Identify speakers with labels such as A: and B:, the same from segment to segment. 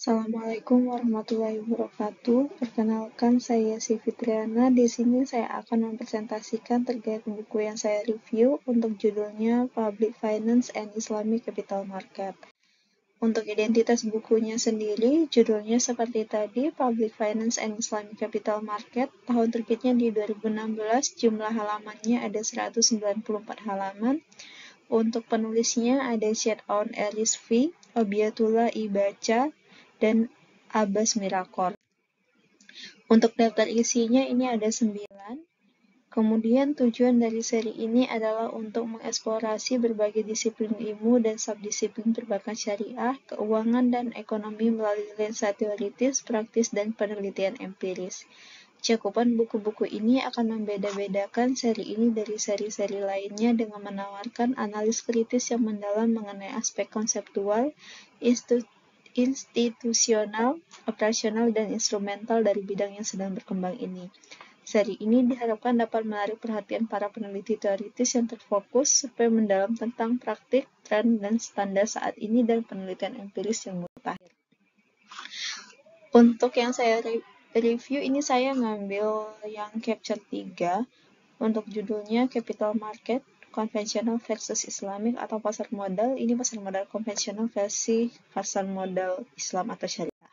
A: Assalamualaikum warahmatullahi wabarakatuh. Perkenalkan, saya Fitriana. Di sini saya akan mempresentasikan terkait buku yang saya review untuk judulnya Public Finance and Islamic Capital Market. Untuk identitas bukunya sendiri, judulnya seperti tadi, Public Finance and Islamic Capital Market. Tahun terbitnya di 2016, jumlah halamannya ada 194 halaman. Untuk penulisnya ada Syed-Aun Rizvi, Obiatullah Ibaca, dan Abbas Mirakor. Untuk daftar isinya ini ada 9. Kemudian tujuan dari seri ini adalah untuk mengeksplorasi berbagai disiplin ilmu dan subdisiplin perbankan syariah, keuangan, dan ekonomi melalui lensa teoritis, praktis, dan penelitian empiris. Cakupan buku-buku ini akan membeda-bedakan seri ini dari seri-seri lainnya dengan menawarkan analis kritis yang mendalam mengenai aspek konseptual, institusional, operasional, dan instrumental dari bidang yang sedang berkembang ini. Seri ini diharapkan dapat menarik perhatian para peneliti teoritis yang terfokus supaya mendalam tentang praktik, tren, dan standar saat ini dan penelitian empiris yang mutakhir. Untuk yang saya review ini saya ngambil yang chapter 3 untuk judulnya Capital Market, Konvensional versus Islamic atau pasar modal. Ini pasar modal konvensional versi pasar modal Islam atau syariah.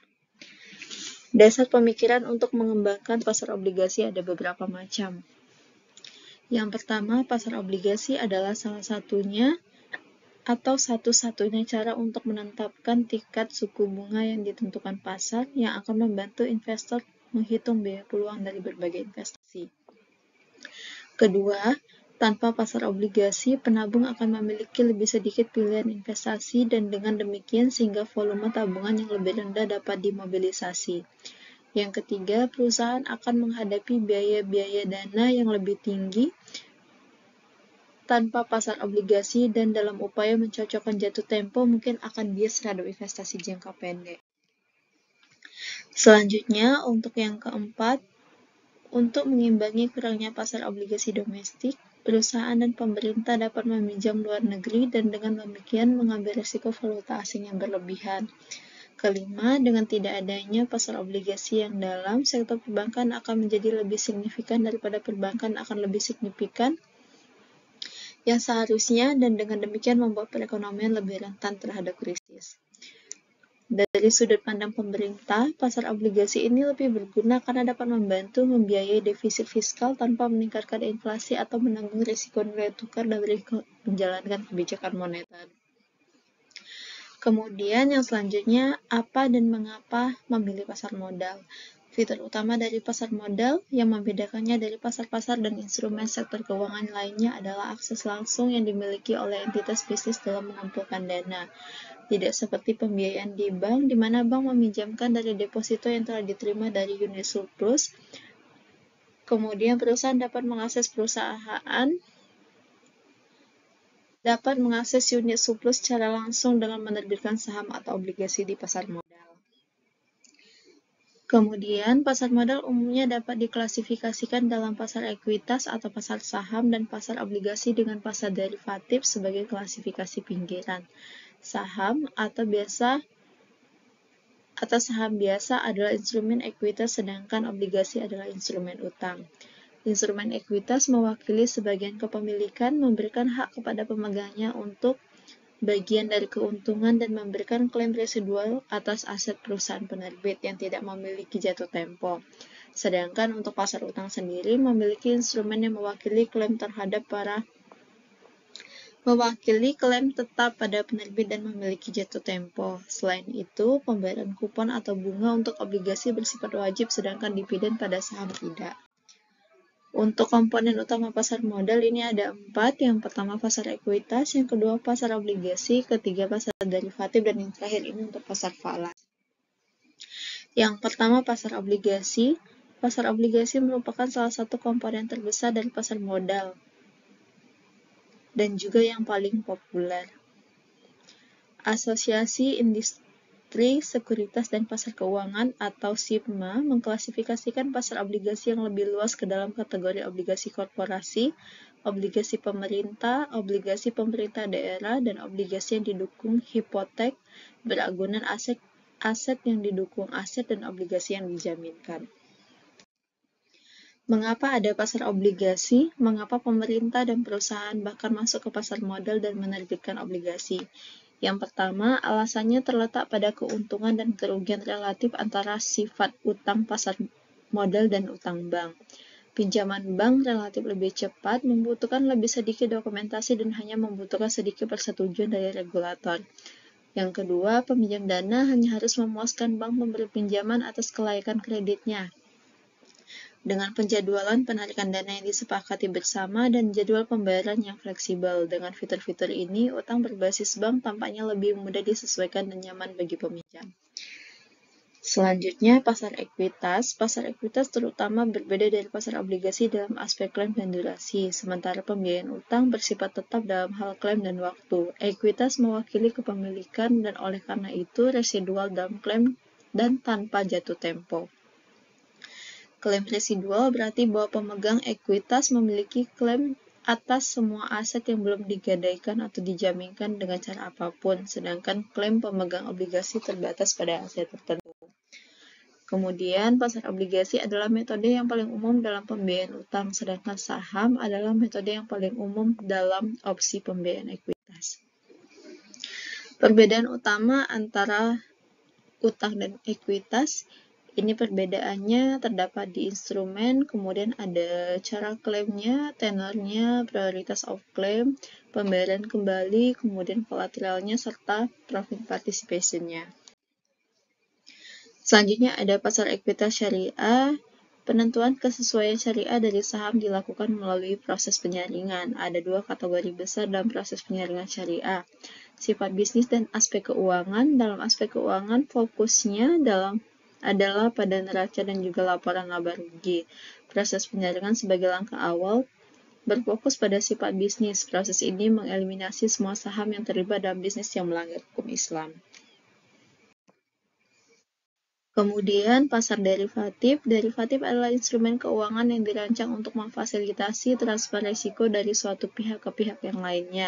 A: Dasar pemikiran untuk mengembangkan pasar obligasi ada beberapa macam. Yang pertama, pasar obligasi adalah salah satunya atau satu-satunya cara untuk menetapkan tingkat suku bunga yang ditentukan pasar yang akan membantu investor menghitung biaya peluang dari berbagai investasi. Kedua, tanpa pasar obligasi, penabung akan memiliki lebih sedikit pilihan investasi dan dengan demikian sehingga volume tabungan yang lebih rendah dapat dimobilisasi. Yang ketiga, perusahaan akan menghadapi biaya-biaya dana yang lebih tinggi tanpa pasar obligasi dan dalam upaya mencocokkan jatuh tempo mungkin akan bias terhadap investasi jangka pendek. Selanjutnya, untuk yang keempat, untuk mengimbangi kurangnya pasar obligasi domestik, perusahaan dan pemerintah dapat meminjam luar negeri dan dengan demikian mengambil risiko valuta asing yang berlebihan. Kelima, dengan tidak adanya pasar obligasi yang dalam, sektor perbankan akan menjadi lebih signifikan daripada perbankan akan lebih signifikan yang seharusnya dan dengan demikian membuat perekonomian lebih rentan terhadap krisis. Dari sudut pandang pemerintah, pasar obligasi ini lebih berguna karena dapat membantu membiayai defisit fiskal tanpa meningkatkan inflasi atau menanggung risiko nilai tukar dari menjalankan kebijakan moneter. Kemudian yang selanjutnya, apa dan mengapa memilih pasar modal? Fitur utama dari pasar modal yang membedakannya dari pasar-pasar dan instrumen sektor keuangan lainnya adalah akses langsung yang dimiliki oleh entitas bisnis dalam mengumpulkan dana. Tidak seperti pembiayaan di bank, di mana bank meminjamkan dari deposito yang telah diterima dari unit surplus. Kemudian perusahaan dapat mengakses unit surplus secara langsung dengan menerbitkan saham atau obligasi di pasar modal. Kemudian, pasar modal umumnya dapat diklasifikasikan dalam pasar ekuitas atau pasar saham dan pasar obligasi dengan pasar derivatif sebagai klasifikasi pinggiran. Saham saham biasa adalah instrumen ekuitas sedangkan obligasi adalah instrumen utang. Instrumen ekuitas mewakili sebagian kepemilikan, memberikan hak kepada pemegangnya untuk bagian dari keuntungan dan memberikan klaim residual atas aset perusahaan penerbit yang tidak memiliki jatuh tempo. Sedangkan untuk pasar utang sendiri memiliki instrumen yang mewakili klaim tetap pada penerbit dan memiliki jatuh tempo. Selain itu, pembayaran kupon atau bunga untuk obligasi bersifat wajib sedangkan dividen pada saham tidak. Untuk komponen utama pasar modal ini ada 4, yang pertama pasar ekuitas, yang kedua pasar obligasi, ketiga pasar derivatif, dan yang terakhir ini untuk pasar falas. Yang pertama pasar obligasi. Pasar obligasi merupakan salah satu komponen terbesar dari pasar modal dan juga yang paling populer. Asosiasi Industri Sekuritas dan Pasar Keuangan atau SIPMA mengklasifikasikan pasar obligasi yang lebih luas ke dalam kategori obligasi korporasi, obligasi pemerintah daerah, dan obligasi yang didukung hipotek beragunan aset aset yang didukung aset dan obligasi yang dijaminkan. Mengapa ada pasar obligasi? Mengapa pemerintah dan perusahaan bahkan masuk ke pasar modal dan menerbitkan obligasi? Yang pertama, alasannya terletak pada keuntungan dan kerugian relatif antara sifat utang pasar modal dan utang bank. Pinjaman bank relatif lebih cepat, membutuhkan lebih sedikit dokumentasi dan hanya membutuhkan sedikit persetujuan dari regulator. Yang kedua, peminjam dana hanya harus memuaskan bank pemberi pinjaman atas kelayakan kreditnya. Dengan penjadwalan penarikan dana yang disepakati bersama dan jadwal pembayaran yang fleksibel. Dengan fitur-fitur ini, utang berbasis bank tampaknya lebih mudah disesuaikan dan nyaman bagi peminjam. Selanjutnya, pasar ekuitas. Pasar ekuitas terutama berbeda dari pasar obligasi dalam aspek klaim dan durasi, sementara pembiayaan utang bersifat tetap dalam hal klaim dan waktu. Ekuitas mewakili kepemilikan dan oleh karena itu residual dalam klaim dan tanpa jatuh tempo. Klaim residual berarti bahwa pemegang ekuitas memiliki klaim atas semua aset yang belum digadaikan atau dijaminkan dengan cara apapun, sedangkan klaim pemegang obligasi terbatas pada aset tertentu. Kemudian, pasar obligasi adalah metode yang paling umum dalam pembiayaan utang, sedangkan saham adalah metode yang paling umum dalam opsi pembiayaan ekuitas. Perbedaan utama antara utang dan ekuitas, ini perbedaannya terdapat di instrumen, kemudian ada cara klaimnya, tenornya, prioritas of claim, pembayaran kembali, kemudian kolateralnya, serta profit participation-nya. Selanjutnya ada pasar ekuitas syariah. Penentuan kesesuaian syariah dari saham dilakukan melalui proses penyaringan. Ada dua kategori besar dalam proses penyaringan syariah. Sifat bisnis dan aspek keuangan. Dalam aspek keuangan, fokusnya adalah pada neraca dan juga laporan laba rugi. Proses penyaringan sebagai langkah awal berfokus pada sifat bisnis. Proses ini mengeliminasi semua saham yang terlibat dalam bisnis yang melanggar hukum Islam. Kemudian pasar derivatif. Derivatif adalah instrumen keuangan yang dirancang untuk memfasilitasi transfer risiko dari suatu pihak ke pihak yang lainnya.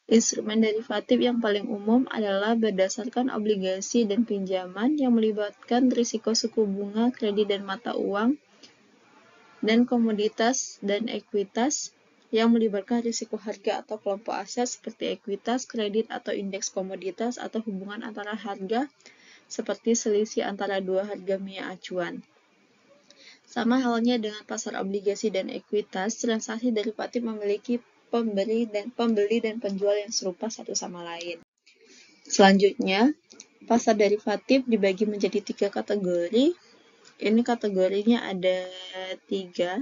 A: Instrumen derivatif yang paling umum adalah berdasarkan obligasi dan pinjaman yang melibatkan risiko suku bunga, kredit dan mata uang, dan komoditas dan ekuitas yang melibatkan risiko harga atau kelompok aset seperti ekuitas, kredit atau indeks komoditas atau hubungan antara harga seperti selisih antara dua harga minyak acuan. Sama halnya dengan pasar obligasi dan ekuitas, transaksi derivatif memiliki pembeli dan penjual yang serupa satu sama lain. Selanjutnya, pasar derivatif dibagi menjadi 3 kategori. Ini kategorinya ada 3.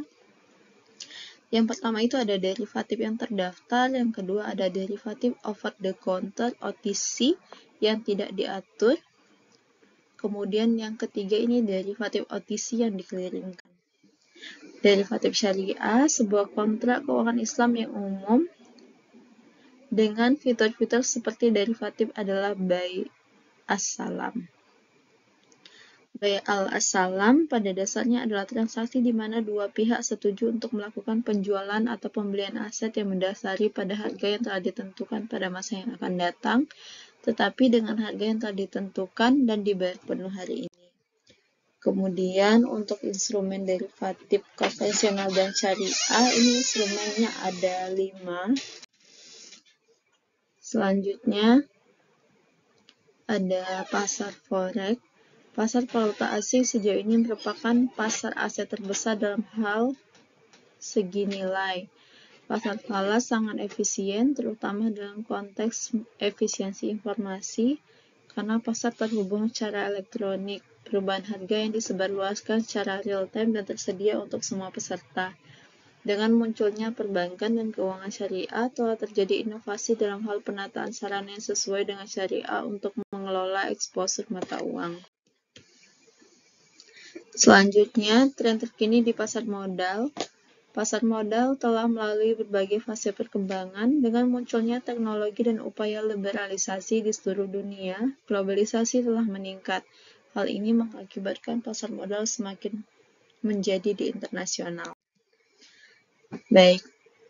A: Yang pertama itu ada derivatif yang terdaftar, yang kedua ada derivatif over the counter OTC yang tidak diatur. Kemudian yang ketiga ini derivatif OTC yang dikeliringkan. Derivatif syariah, sebuah kontrak keuangan Islam yang umum dengan fitur-fitur seperti derivatif adalah bai as-salam. Bai al-as-salam pada dasarnya adalah transaksi di mana dua pihak setuju untuk melakukan penjualan atau pembelian aset yang mendasari pada harga yang telah ditentukan pada masa yang akan datang, tetapi dengan harga yang telah ditentukan dan dibayar penuh hari ini. Kemudian untuk instrumen derivatif konvensional dan syariah, ini instrumennya ada 5. Selanjutnya ada pasar forex. Pasar valuta asing sejauh ini merupakan pasar aset terbesar dalam hal segi nilai. Pasar falas sangat efisien, terutama dalam konteks efisiensi informasi, karena pasar terhubung secara elektronik. Perubahan harga yang disebarluaskan secara real-time dan tersedia untuk semua peserta. Dengan munculnya perbankan dan keuangan syariah, telah terjadi inovasi dalam hal penataan sarana yang sesuai dengan syariah untuk mengelola eksposur mata uang. Selanjutnya, tren terkini di pasar modal. Pasar modal telah melalui berbagai fase perkembangan dengan munculnya teknologi dan upaya liberalisasi di seluruh dunia. Globalisasi telah meningkat. Hal ini mengakibatkan pasar modal semakin menjadi di internasional. Baik,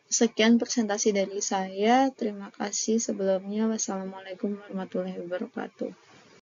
A: Sekian presentasi dari saya. Terima kasih sebelumnya. Wassalamualaikum warahmatullahi wabarakatuh.